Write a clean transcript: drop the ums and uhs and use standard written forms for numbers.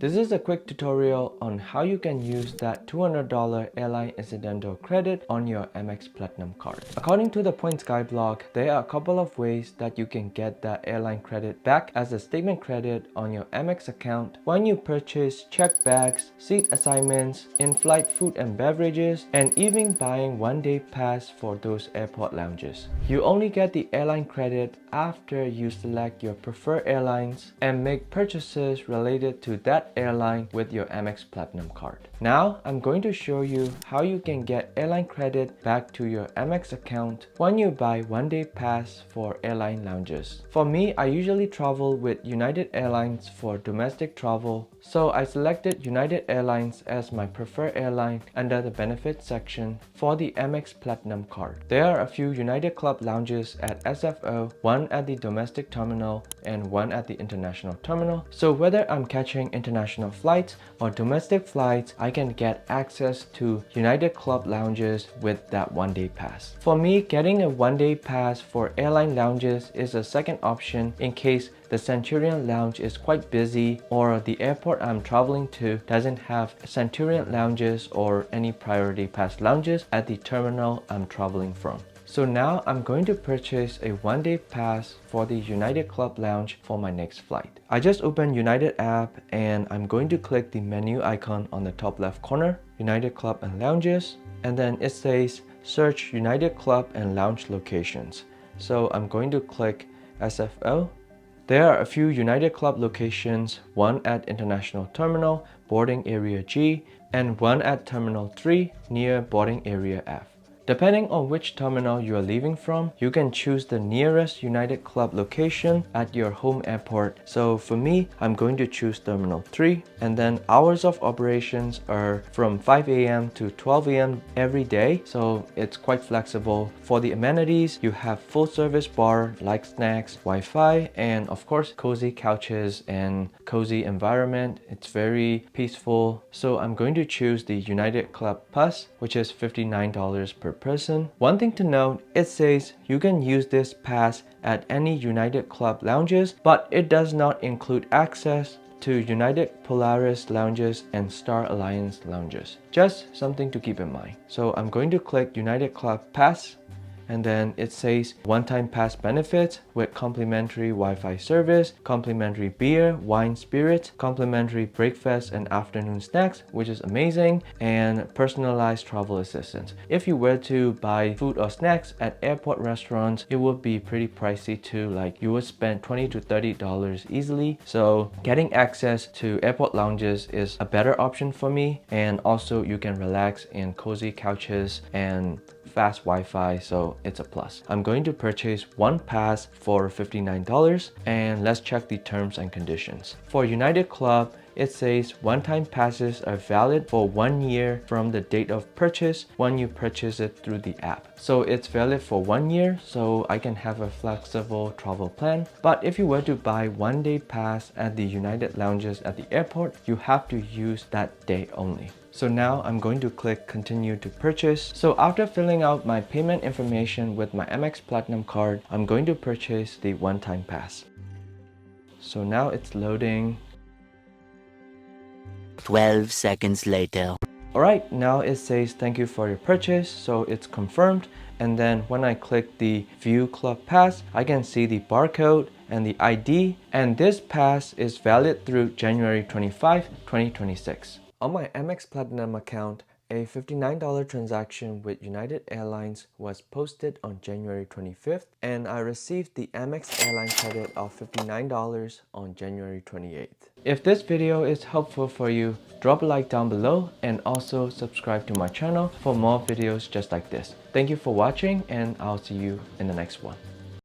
This is a quick tutorial on how you can use that $200 airline incidental credit on your Amex Platinum card. According to the Points Guide blog, there are a couple of ways that you can get that airline credit back as a statement credit on your Amex account when you purchase checked bags, seat assignments, in-flight food and beverages, and even buying one-day pass for those airport lounges. You only get the airline credit after you select your preferred airlines and make purchases related to that airline with your Amex Platinum card. Now I'm going to show you how you can get airline credit back to your Amex account when you buy one-day pass for airline lounges. For me, I usually travel with United Airlines for domestic travel, so I selected United Airlines as my preferred airline under the benefits section for the Amex Platinum card. There are a few United Club lounges at SFO, one at the domestic terminal and one at the international terminal. So whether I'm catching international flights or domestic flights, I can get access to United Club lounges with that one-day pass. For me, getting a one-day pass for airline lounges is a second option in case the Centurion Lounge is quite busy or the airport I'm traveling to doesn't have Centurion lounges or any priority pass lounges at the terminal I'm traveling from. So now I'm going to purchase a one-day pass for the United Club Lounge for my next flight. I just opened United app and I'm going to click the menu icon on the top left corner, United Club and Lounges, and then it says search United Club and Lounge locations. So I'm going to click SFO. There are a few United Club locations, one at International Terminal, Boarding Area G, and one at Terminal 3 near Boarding Area F. Depending on which terminal you are leaving from, you can choose the nearest United Club location at your home airport. So for me, I'm going to choose Terminal 3, and then hours of operations are from 5 a.m. to 12 a.m. every day, so it's quite flexible. For the amenities, you have full service bar, like snacks, Wi-Fi, and of course cozy couches and cozy environment. It's very peaceful. So I'm going to choose the United Club Plus, which is $59 per person. One thing to note, it says you can use this pass at any United Club lounges, but it does not include access to United Polaris lounges and Star Alliance lounges. Just something to keep in mind. So I'm going to click United Club Pass, and then it says one-time pass benefits with complimentary Wi-Fi service, complimentary beer, wine, spirits, complimentary breakfast and afternoon snacks, which is amazing, and personalized travel assistance. If you were to buy food or snacks at airport restaurants, it would be pretty pricey too. Like you would spend $20 to $30 easily. So getting access to airport lounges is a better option for me, and also you can relax in cozy couches and fast Wi-Fi, so it's a plus. I'm going to purchase one pass for $59, and let's check the terms and conditions. For United Club, it says one-time passes are valid for 1 year from the date of purchase when you purchase it through the app. So it's valid for 1 year, so I can have a flexible travel plan. But if you were to buy one-day pass at the United Lounges at the airport, you have to use that day only. So now I'm going to click continue to purchase. So after filling out my payment information with my Amex Platinum card, I'm going to purchase the one-time pass. So now it's loading. 12 seconds later. Alright, now it says thank you for your purchase, so it's confirmed. And then when I click the view club pass, I can see the barcode and the ID, and this pass is valid through January 25, 2026. On my Amex Platinum account, a $59 transaction with United Airlines was posted on January 25th, and I received the Amex Airline Credit of $59 on January 28th. If this video is helpful for you, drop a like down below and also subscribe to my channel for more videos just like this. Thank you for watching, and I'll see you in the next one.